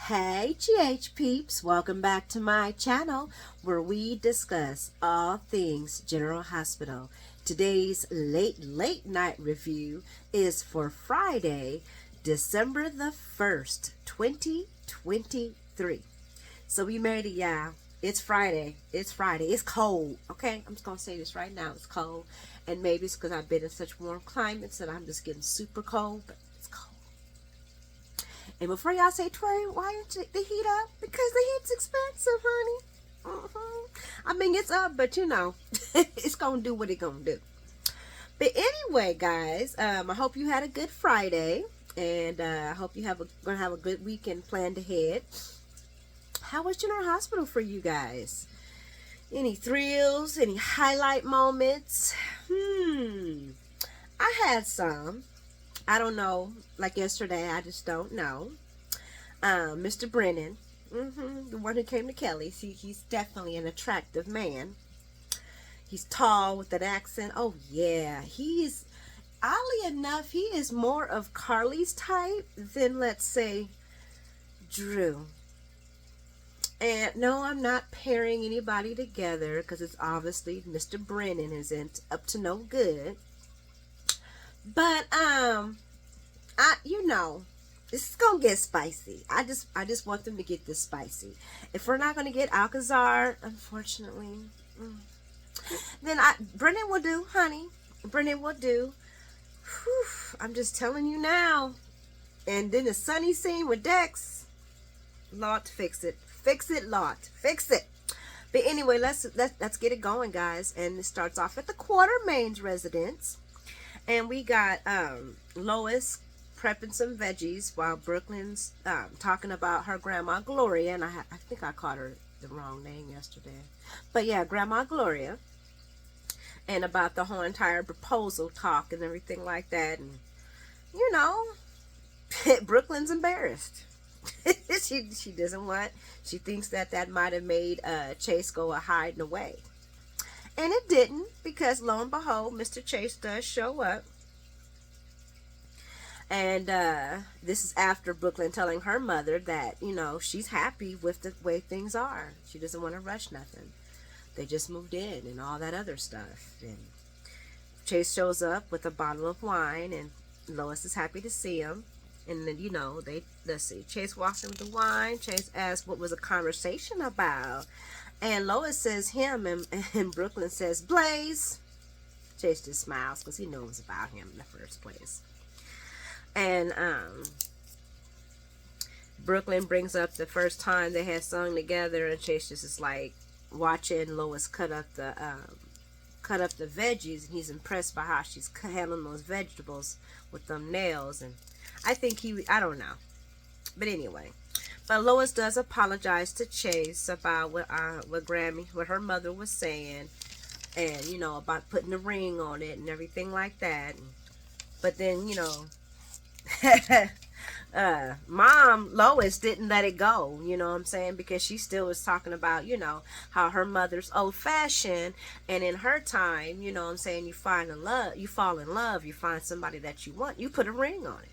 Hey GH peeps, welcome back to my channel where we discuss all things General Hospital. Today's late night review is for Friday, December the 1st, 2023. So we made it, y'all. It's Friday. It's Friday. It's cold. Okay, I'm just gonna say this right now. It's cold, and maybe it's because I've been in such warm climates that I'm just getting super cold, but it's cold. And before y'all say, Tori, why didn't you the heat up? Because the heat's expensive, honey. I mean, it's up, but you know, it's gonna do what it's gonna do. But anyway, guys, I hope you had a good Friday, and I hope you gonna have a good weekend planned ahead. How was General Hospital for you guys? Any thrills? Any highlight moments? I had some. I don't know. Like yesterday, I just don't know. Mr. Brennan, the one who came to Kelly's, he's definitely an attractive man. He's tall with an accent. Oh yeah, he's oddly enough, he is more of Carly's type than, let's say, Drew. And no, I'm not pairing anybody together because it's obviously Mr. Brennan isn't up to no good. But this is gonna get spicy. I just want them to get this spicy. If we're not gonna get Alcazar, unfortunately, then Brennan will do, honey. Brennan will do. Whew, I'm just telling you now. And then the sunny scene with Dex. Lord, fix it. Fix it, Lord. Fix it. But anyway, let's get it going, guys. And it starts off at the Quartermain's residence. And we got Lois prepping some veggies while Brooklyn's talking about her grandma Gloria. And I think I called her the wrong name yesterday. But yeah, Grandma Gloria. And about the whole entire proposal talk and everything like that. And, you know, Brooklyn's embarrassed. she doesn't want, she thinks that might have made Chase go a hiding away. And it didn't, because lo and behold, Mr. Chase does show up. And this is after Brooklyn telling her mother that, you know, she's happy with the way things are. She doesn't want to rush nothing. They just moved in and all that other stuff. And Chase shows up with a bottle of wine, and Lois is happy to see him. And then, you know, let's see, Chase walks in with the wine. Chase asks what was the conversation about. And Lois says him, and Brooklyn says Blaze. Chase just smiles because he knows about him in the first place. And Brooklyn brings up the first time they had sung together, and Chase just is like watching Lois cut up the veggies, and he's impressed by how she's handling those vegetables with them nails. And I think I don't know, but anyway. But Lois does apologize to Chase about what her mother was saying, and you know, about putting the ring on it and everything like that. But then, you know, Mom Lois didn't let it go, you know what I'm saying, because she still was talking about, you know, how her mother's old-fashioned, and in her time, you know what I'm saying, you fall in love, you find somebody that you want, you put a ring on it.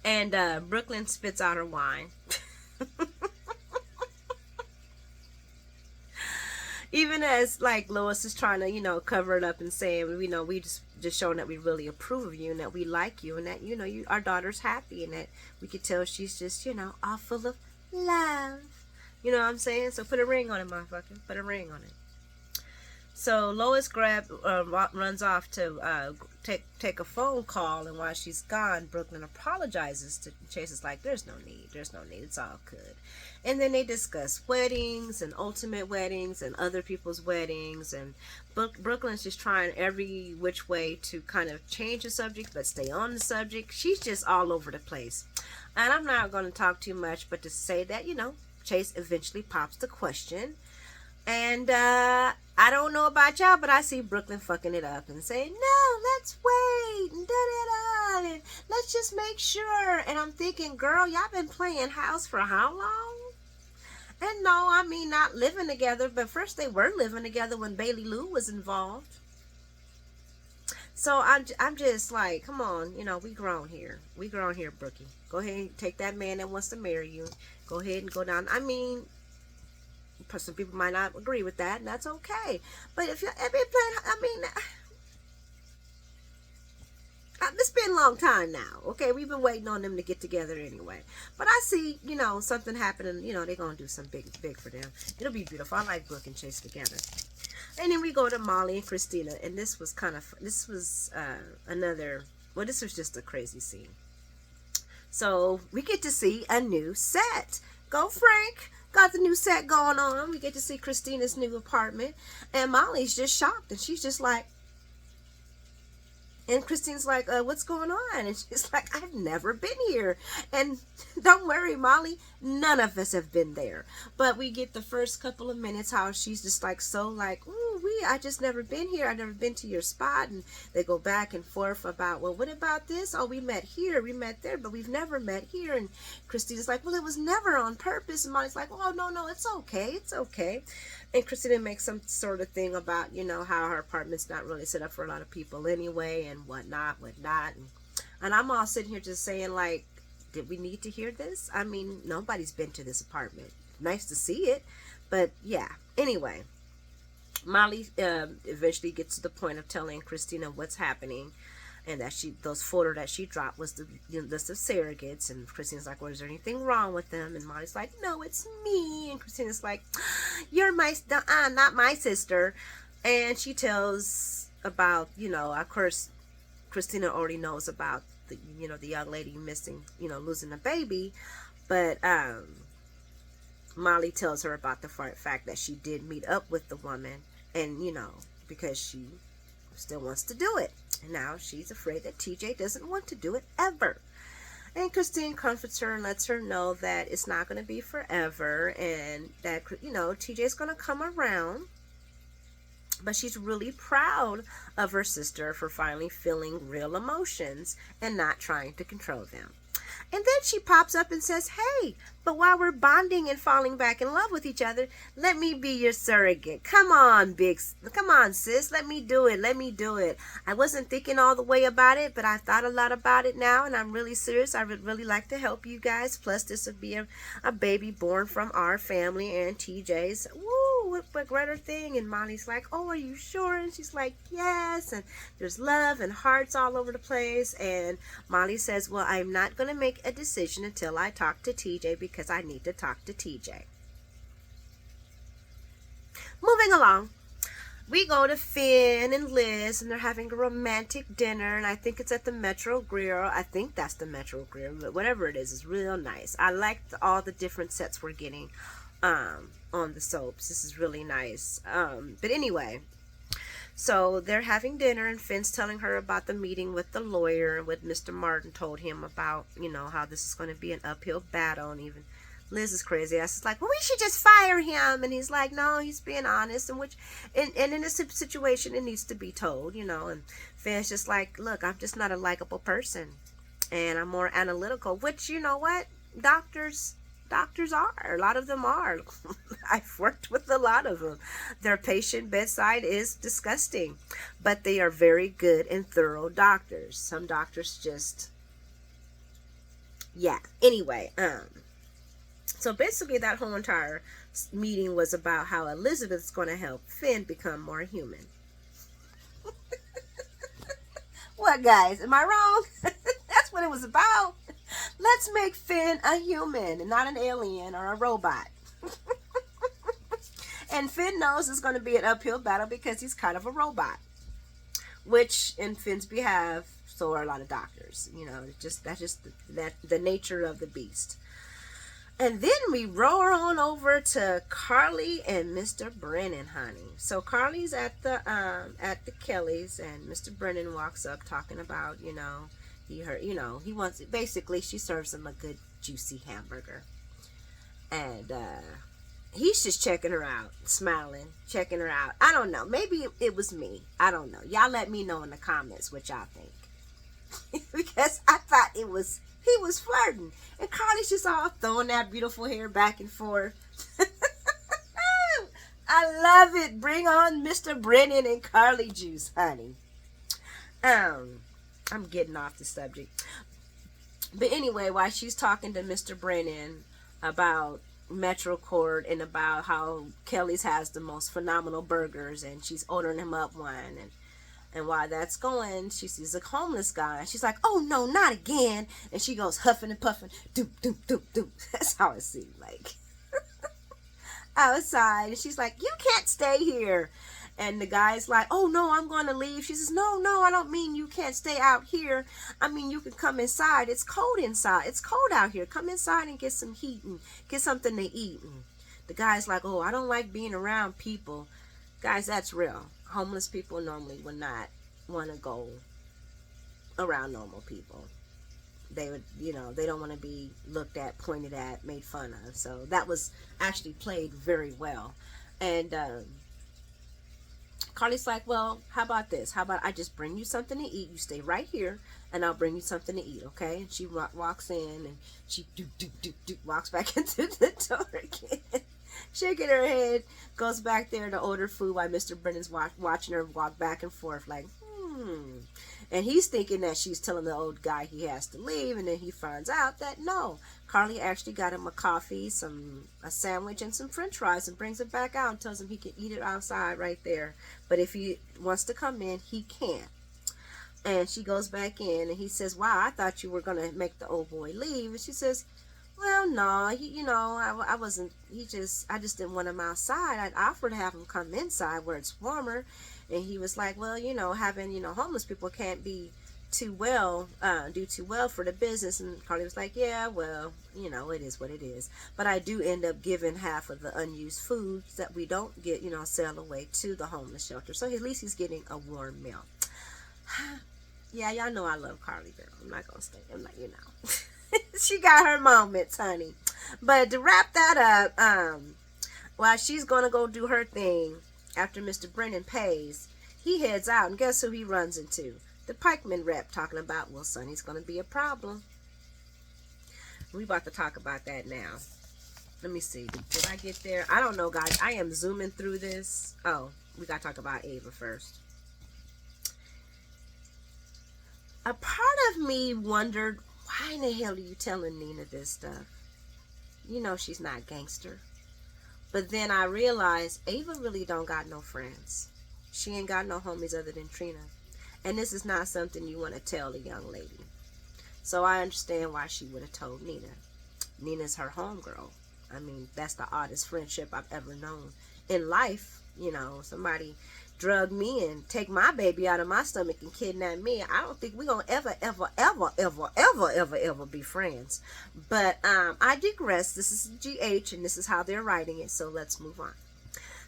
And Brooklyn spits out her wine. Even as, like, Lois is trying to, you know, cover it up and saying, you know, we just showing that we really approve of you and that we like you and that, you know, our daughter's happy and that we could tell she's just, you know, all full of love. You know what I'm saying? So put a ring on it, motherfucker. Put a ring on it. So Lois runs off to take a phone call, and while she's gone, Brooklyn apologizes to Chase. Is like, there's no need, it's all good. And then they discuss weddings and ultimate weddings and other people's weddings, and Brooklyn's just trying every which way to kind of change the subject but stay on the subject. She's just all over the place. And I'm not going to talk too much, but to say that, you know, Chase eventually pops the question. And I don't know about y'all, but I see Brooklyn fucking it up and saying, no, let's wait, and da-da-da, and let's just make sure. And I'm thinking, girl, y'all been playing house for how long? And no, I mean not living together, but first they were living together when Bailey Lou was involved. So I'm just like, come on, we grown here. We grown here, Brookie. Go ahead and take that man that wants to marry you. Go ahead and go down. I mean, some people might not agree with that, and that's okay. But if you're playing, I mean, it's been a long time now. Okay, we've been waiting on them to get together anyway. But I see, something happening. They're gonna do something big for them. It'll be beautiful. I like Brooke and Chase together. And then we go to Molly and Christina, and this was another. Well, this was just a crazy scene. So we get to see a new set. Go Frank! Got the new set going on. We get to see Christina's new apartment, and Molly's just shocked, and she's just like. And Christine's like, what's going on? And she's like, I've never been here. And don't worry, Molly, none of us have been there. But we get the first couple of minutes how she's just like, ooh, I just never been here. I've never been to your spot. And they go back and forth about, well, what about this? Oh, we met here, we met there, but we've never met here. And Christina's like, well, it was never on purpose. And Molly's like, oh, no, it's okay. It's okay. And Christina makes some sort of thing about, how her apartment's not really set up for a lot of people anyway and whatnot. And I'm all sitting here just saying, like, did we need to hear this? I mean, nobody's been to this apartment. Nice to see it. But, yeah. Anyway, Molly eventually gets to the point of telling Christina what's happening. And that those photos that she dropped was the list of surrogates. And Christina's like, well, is there anything wrong with them? And Molly's like, no, it's me. And Christina's like, you're not my sister. And she tells about, of course, Christina already knows about the young lady missing, losing a baby. But Molly tells her about the fact that she did meet up with the woman. And, because she still wants to do it. And now she's afraid that TJ doesn't want to do it ever. And Christine comforts her and lets her know that it's not going to be forever and that, TJ's going to come around. But she's really proud of her sister for finally feeling real emotions and not trying to control them. And then she pops up and says, hey, but while we're bonding and falling back in love with each other, let me be your surrogate. Come on, sis. Let me do it. I wasn't thinking all the way about it, but I've thought a lot about it now, and I'm really serious. I would really like to help you guys. Plus, this would be a baby born from our family and TJ's. Woo, what greater thing. And Molly's like, oh, are you sure? And she's like, yes. And there's love and hearts all over the place. And Molly says, well, I'm not going to make a decision until I talk to TJ because I need to talk to TJ. Moving along, we go to Finn and Liz, and they're having a romantic dinner, and I think it's at the Metro Grill. I think that's the Metro Grill, but whatever it is real nice. I like all the different sets we're getting on the soaps. This is really nice. But anyway, so they're having dinner, and Finn's telling her about the meeting with the lawyer and what Mr. Martin told him about, how this is going to be an uphill battle. And even Liz is crazy. I was like, well, we should just fire him. And he's like, no, he's being honest. And in this situation, it needs to be told, And Finn's just like, look, I'm just not a likable person. And I'm more analytical, which, you know what? Doctors are. A lot of them are. I've worked with a lot of them. Their patient bedside is disgusting, but they are very good and thorough doctors. Some doctors just, yeah. Anyway, so basically that whole entire meeting was about how Elizabeth's going to help Finn become more human. What, guys? Am I wrong? That's what it was about. Let's make Finn a human and not an alien or a robot. And Finn knows it's going to be an uphill battle because he's kind of a robot. Which, in Finn's behalf, so are a lot of doctors. That's just the nature of the beast. And then we roll on over to Carly and Mr. Brennan, honey. So Carly's at the Kellys, and Mr. Brennan walks up talking about, he wants, basically she serves him a good juicy hamburger. And he's just checking her out, smiling, checking her out. I don't know. Maybe it was me. I don't know. Y'all let me know in the comments what y'all think. Because I thought he was flirting. And Carly's just all throwing that beautiful hair back and forth. I love it. Bring on Mr. Brennan and Carly juice, honey. I'm getting off the subject. But anyway, while she's talking to Mr. Brennan about MetroCourt and about how Kelly's has the most phenomenal burgers, and she's ordering him up one, and while that's going, she sees a homeless guy. She's like, "Oh no, not again!" And she goes huffing and puffing, doop doop doop doop. That's how it seemed like outside. And she's like, "You can't stay here." And the guy's like, "Oh no, I'm going to leave." She says, "No, no, I don't mean you can't stay out here. I mean you can come inside. It's cold inside. It's cold out here. Come inside and get some heat and get something to eat." And the guy's like, "Oh, I don't like being around people." Guys, that's real. Homeless people normally would not want to go around normal people. They would, they don't want to be looked at, pointed at, made fun of. So that was actually played very well. And Carly's like, "Well, how about this? How about I just bring you something to eat? You stay right here, and I'll bring you something to eat, okay?" And she walks in, and she walks back into the door again, shaking her head, goes back there to order food while Mr. Brennan's watching her walk back and forth like, And he's thinking that she's telling the old guy he has to leave, and then he finds out that no, Carly actually got him a coffee, a sandwich, and some french fries, and brings it back out and tells him he can eat it outside right there. But if he wants to come in, he can't. And she goes back in, and he says, "Wow, I thought you were going to make the old boy leave." And she says, "Well, no, I wasn't, I just didn't want him outside. I'd offer to have him come inside where it's warmer." And he was like, "Well, having, homeless people can't be do too well for the business." And Carly was like, "Yeah, well, it is what it is. But I do end up giving half of the unused foods that we don't get, sell away to the homeless shelter. So at least he's getting a warm meal." Yeah, y'all know I love Carly, girl. I'm not going to stay. I'm not, She got her moments, honey. But to wrap that up, while she's going to go do her thing, after Mr. Brennan pays, he heads out, and guess who he runs into? The pikeman rep, talking about, "Well, Sonny's going to be a problem." We about to talk about that now. Let me see. Did I get there? I don't know, guys. I am zooming through this. Oh, we got to talk about Ava first. A part of me wondered, why in the hell are you telling Nina this stuff? She's not gangster. But then I realized Ava really don't got no friends. She ain't got no homies other than Trina. And this is not something you want to tell a young lady. So I understand why she would have told Nina. Nina's her homegirl. I mean, that's the oddest friendship I've ever known. In life, somebody drug me and take my baby out of my stomach and kidnap me. I don't think we're going to ever be friends. But I digress. This is GH, and this is how they're writing it. So let's move on.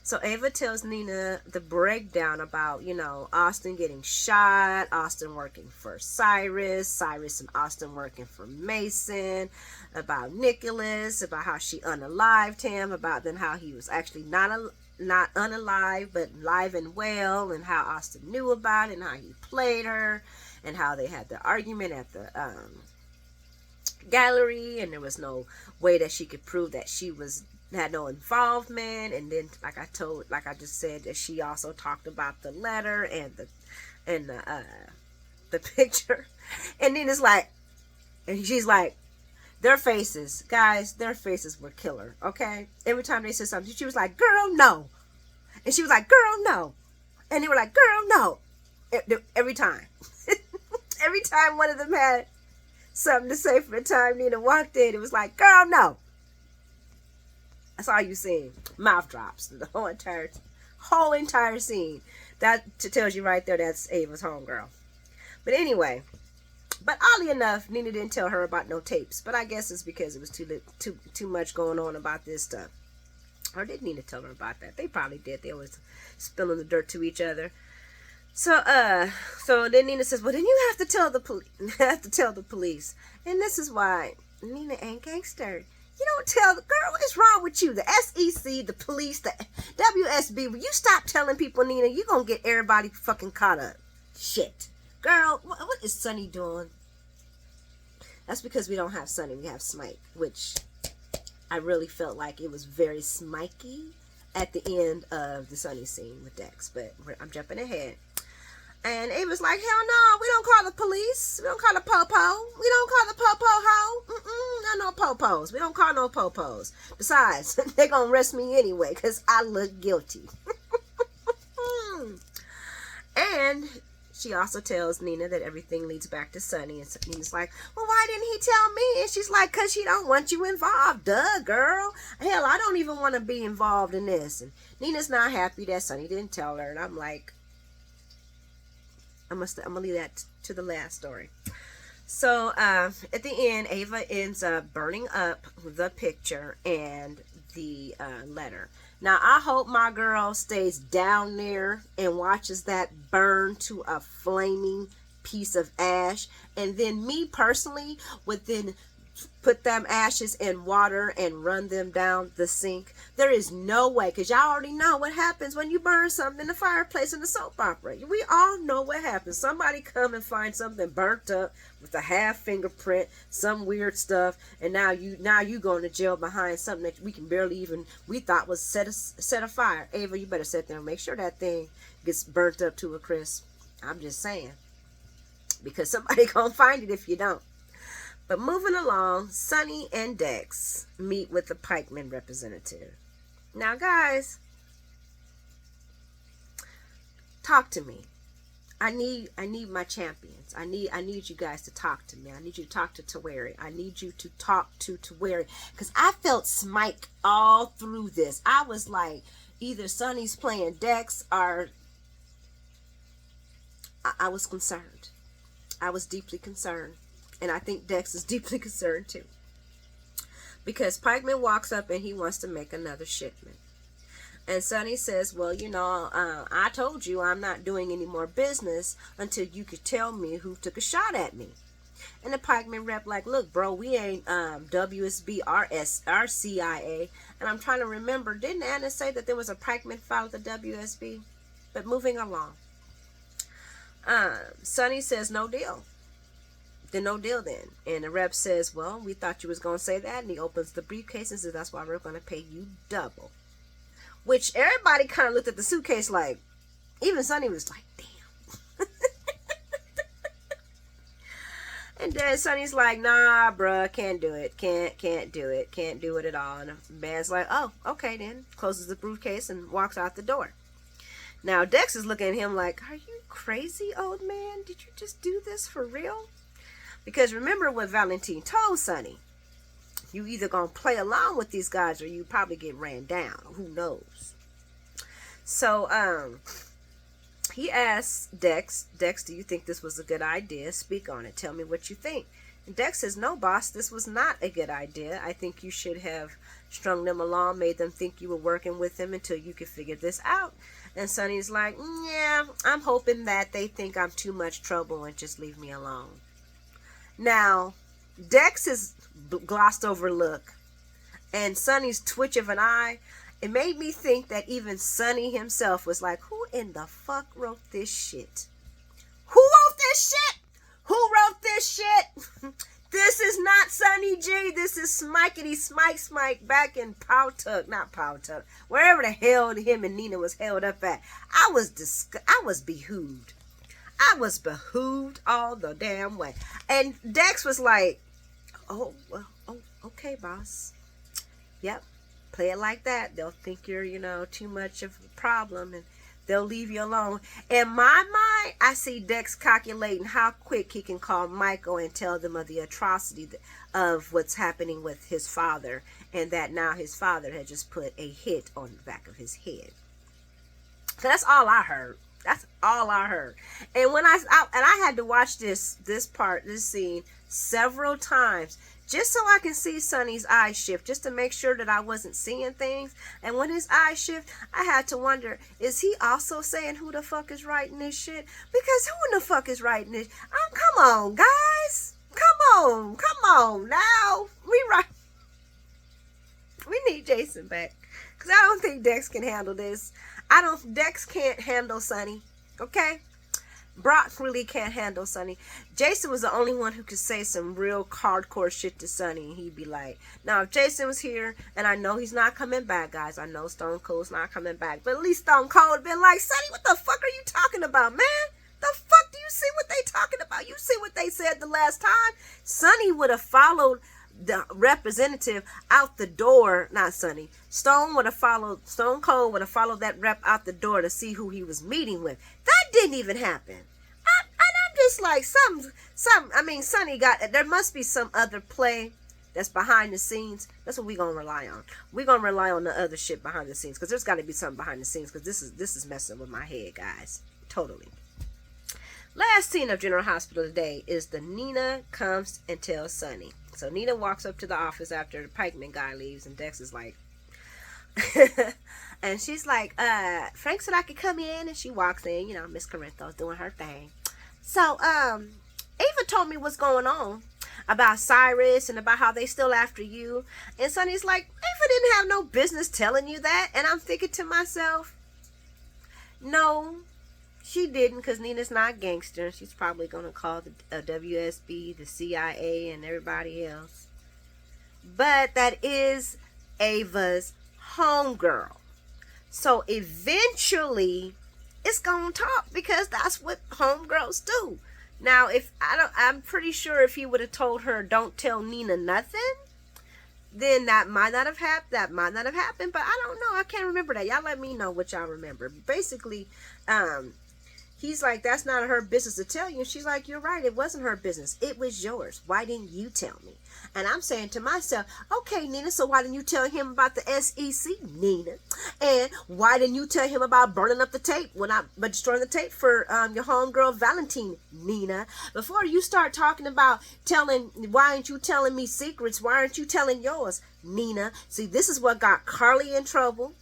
So Ava tells Nina the breakdown about, Austin getting shot, Austin working for Cyrus and Austin working for Mason, about Nicholas, about how she unalived him, about then how he was actually not unalive, but live and well, and how Austin knew about it, and how he played her, and how they had the argument at the gallery, and there was no way that she could prove that she had no involvement. And then, like I just said, that she also talked about the letter and the picture. And then it's like, and she's like, their faces, guys, their faces were killer. Okay, every time they said something, she was like, "Girl, no," and she was like, "Girl, no," and they were like, "Girl, no," every time. Every time one of them had something to say, for the time Nina walked in, it was like, "Girl, no." That's all you seen. Mouth drops. The whole entire scene. That tells you right there that's Ava's homegirl. But anyway, but oddly enough, Nina didn't tell her about no tapes. But I guess it's because it was too much going on about this stuff. Or did Nina tell her about that? They probably did. They always spilling the dirt to each other. So then Nina says, "Well, then you have to tell the police." And this is why Nina ain't gangster. You don't tell the girl, what is wrong with you? The SEC, the police, the WSB. Will you stop telling people, Nina? You're going to get everybody fucking caught up. Shit. Girl, what is Sonny doing? That's because we don't have Sonny. We have Smike, which I really felt like it was very Smikey at the end of the Sonny scene with Dex. But I'm jumping ahead. And Ava's like, hell no, we don't call the police. We don't call the popo. We don't call the popo hoe. No popos. We don't call no popos. Besides, they're going to arrest me anyway because I look guilty. And she also tells Nina that everything leads back to Sonny. And Nina's like, well, why didn't he tell me? And she's like, because she don't want you involved. Duh, girl. Hell, I don't even want to be involved in this. And Nina's not happy that Sonny didn't tell her. And I'm like, I'm gonna leave that to the last story. So at the end, Ava ends up burning up the picture and the letter. Now I hope my girl stays down there and watches that burn to a flaming piece of ash, and then me personally would then put them ashes in water and run them down the sink. There is no way, because y'all already know what happens when you burn something in the fireplace in the soap opera. We all know what happens. Somebody come and find something burnt up with a half fingerprint, some weird stuff, and now you going to jail behind something that we can barely even, we thought was set afire. Ava, you better sit there and make sure that thing gets burnt up to a crisp. I'm just saying, because somebody gonna find it if you don't. But moving along, Sonny and Dex meet with the pikeman representative. Now, guys, talk to me. I need my champions. I need you guys to talk to me. I need you to talk to Taweri. I need you to talk to Taweri, because I felt Smike all through this. I was like, either Sonny's playing Dex or I was concerned. I was deeply concerned. And I think Dex is deeply concerned too. Because Pikeman walks up and he wants to make another shipment. And Sonny says, well, I told you I'm not doing any more business until you could tell me who took a shot at me. And the Pikeman rep like, look, bro, we ain't WSB or CIA. And I'm trying to remember, didn't Anna say that there was a Pikeman file at the WSB? But moving along. Sonny says, no deal. Then no deal then. And the rep says, well, we thought you was going to say that. And he opens the briefcase and says, that's why we're going to pay you double. Which everybody kind of looked at the suitcase like, even Sonny was like, damn. And then Sonny's like, nah, bruh, can't do it. Can't do it. Can't do it at all. And the man's like, oh, okay then. Closes the briefcase and walks out the door. Now Dex is looking at him like, are you crazy, old man? Did you just do this for real? Because remember what Valentine told Sonny. You either going to play along with these guys or you probably get ran down. Who knows? So, he asks Dex, do you think this was a good idea? Speak on it. Tell me what you think. And Dex says, no, boss, this was not a good idea. I think you should have strung them along, made them think you were working with them until you could figure this out. And Sonny's like, yeah, I'm hoping that they think I'm too much trouble and just leave me alone. Now, Dex's glossed over look and Sonny's twitch of an eye, it made me think that even Sonny himself was like, who in the fuck wrote this shit? Who wrote this shit? Who wrote this shit? This is not Sonny G. This is Smikey Smike back in Powtuck, wherever the hell him and Nina was held up at. I was behooved. I was behooved all the damn way. And Dex was like, oh, well, okay, boss. Yep, play it like that. They'll think you're, too much of a problem and they'll leave you alone. In my mind, I see Dex calculating how quick he can call Michael and tell them of the atrocity of what's happening with his father, and that now his father had just put a hit on the back of his head. So that's all I heard. That's all I heard. And when I had to watch this scene several times just so I can see Sonny's eyes shift, just to make sure that I wasn't seeing things. And when his eyes shift, I had to wonder, is he also saying who the fuck is writing this shit? Because who in the fuck is writing this? Come on, guys. Come on now. We need Jason back. Because I don't think Dex can handle this. Dex can't handle Sonny. Okay? Brock really can't handle Sonny. Jason was the only one who could say some real hardcore shit to Sonny. And he'd be like, now if Jason was here, and I know he's not coming back, guys. I know Stone Cold's not coming back. But at least Stone Cold would been like, Sonny, what the fuck are you talking about, man? The fuck do you see what they talking about? You see what they said the last time? Sonny would have followed the representative out the door. Not Sonny. Stone Cold would have followed that rep out the door to see who he was meeting with. That didn't even happen. And I'm just like, Sonny there must be some other play that's behind the scenes. That's what we're going to rely on. We're going to rely on the other shit behind the scenes, because there's got to be something behind the scenes, because this is messing with my head, guys. Totally. Last scene of General Hospital today is the Nina comes and tells Sonny. So Nina walks up to the office after the pikeman guy leaves, and Dex is like, and she's like, Frank said I could come in, and she walks in, Miss Corinthos doing her thing. So, Ava told me what's going on about Cyrus and about how they still after you. And Sonny's like, Ava didn't have no business telling you that. And I'm thinking to myself, no, she didn't, because Nina's not gangster. She's probably going to call the WSB, the CIA, and everybody else. But that is Ava's homegirl. So eventually it's going to talk, because that's what homegirls do. Now, I'm pretty sure if he would have told her, don't tell Nina nothing, then that might not have happened. But I don't know. I can't remember that. Y'all let me know what y'all remember. Basically, he's like, that's not her business to tell you. And she's like, you're right. It wasn't her business. It was yours. Why didn't you tell me? And I'm saying to myself, okay, Nina, so why didn't you tell him about the SEC, Nina? And why didn't you tell him about burning up the tape, but destroying the tape for your homegirl Valentine, Nina? Before you start talking about why aren't you telling me secrets? Why aren't you telling yours, Nina? See, this is what got Carly in trouble,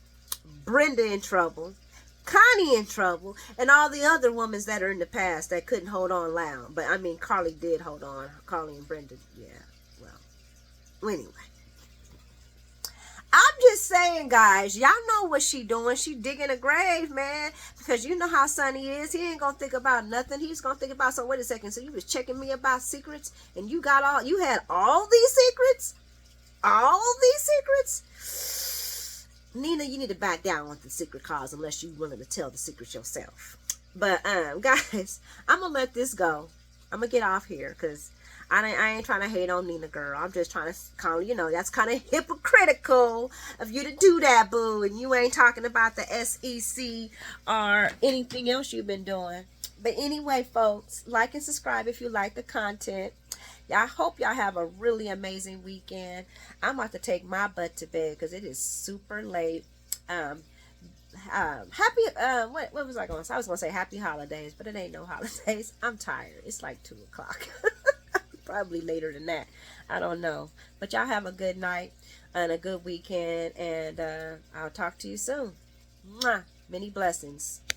Brenda in trouble, Connie in trouble, and all the other women that are in the past that couldn't hold on loud. But I mean, Carly did hold on. Carly and Brenda, yeah. Well, anyway, I'm just saying, guys, y'all know what she doing. She digging a grave, man, because you know how Sonny is. He ain't gonna think about nothing. He's gonna think about, so wait a second, so you was checking me about secrets, and you had all these secrets? Nina, you need to back down with the secret cause unless you're willing to tell the secrets yourself. But guys, I'm gonna let this go. I'm gonna get off here, because I ain't trying to hate on Nina, girl. I'm just trying to that's kind of hypocritical of you to do that, boo. And you ain't talking about the SEC or anything else you've been doing. But anyway, folks, like and subscribe if you like the content. I hope y'all have a really amazing weekend. I'm about to take my butt to bed because it is super late. Happy, what was I going to say? I was going to say happy holidays, but it ain't no holidays. I'm tired. It's like 2 o'clock. Probably later than that. I don't know. But y'all have a good night and a good weekend, and I'll talk to you soon. Mwah. Many blessings.